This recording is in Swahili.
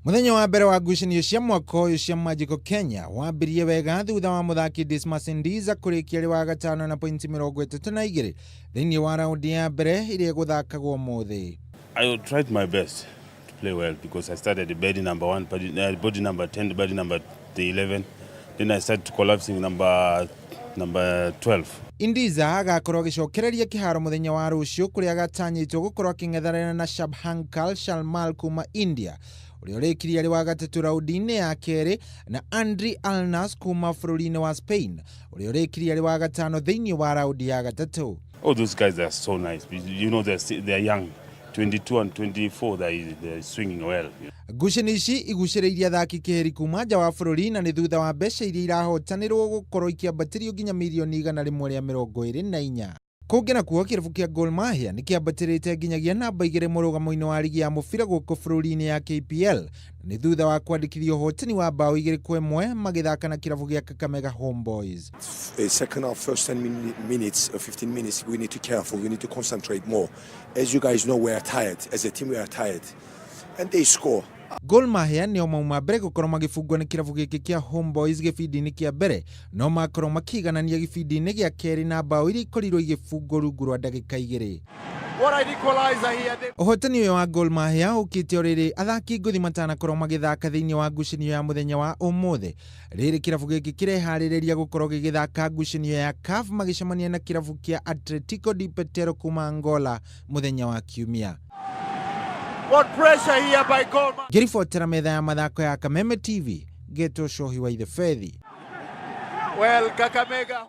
Muthenya wa mbere wa ngucanio cia mwaka uyu cia Magical Kenya wambirie wega thutha wa muthaki Dismas Ndiza kurikia ri wa gatano na pointi 32 thiini wa raundi ya mbere iria guthakagwo umuthi. I tried my best to play well because I started the body number 1, body number 10, body number 11. Then I started collapsing number 12. Ndiza agakorwo gicokereria kiharo muthenya wa rucio kuria gatanyitwo gukorwo king'ethanira na Shabhankar Sharmal kuma India uria urikirie ari wa gatatu raundi-ini ya keri na Andri Alnas kuma bururi-ini wa Spain uria urikirie ari wa gatano thiini wa raundi ya gatatu. All those guys are so nice. You know they're young. 22 and 24, they're swinging well. Ngucanio ici igucĩrĩirie athaki kĩheri kuma nja wa bũrũri na nĩ thutha wa mbeca iria irahotanĩrwo gũkorwo ikĩambatĩrio nginya mirioni 124. Kũngĩ nakuo kĩrabu kĩa Gor Mahia nĩ kĩambatĩrĩte nginyagia namba 2 mũrũgamo-inĩ wa ligi ya mũbira gũkũ bũrũri-inĩ ya KPL na nĩ thutha wa kwandĩkithia ũhotani wa bao 2-1 magĩthaka na kĩrabu gĩa Kakamega Homeboys. Second half, first 10 minutes or 15 minutes, we need to be careful, we need to concentrate more. As you guys know, we are tired. As a team, we are tired. And they score. Gor Mahia nĩo mauma mbere gũkorwo magĩbungwo nĩ kĩrabu gĩkĩ kĩa Homeboys gĩbindi-inĩ kĩa mbere no makorwo makĩiganania gĩbindi-inĩ gĩa kerĩ na bao iria ikorirwo igĩbungwo rungu rwa ndagĩka 2. Ũhotani ũyũ wa Gor Mahia ũkĩte rĩrĩ athaki ngũthi matanakorwo magĩthaka thĩinĩ wa ngucanio ya muthenya wa ũmũthĩ. Rĩrĩ kĩrabu gĩkĩ kĩreharĩrĩria gũkorwo gĩgĩthaka ngucanio ya CAF magĩcemania na kĩrabu kĩa Atletico de Petero kuma Angola muthenya wa Kiumia. What pressure here by Gor Mahia. Ngĩribotera metha ya mathako ya Kameme TV, Geto Shohi wa Ithe Fethi. Well, Kakamega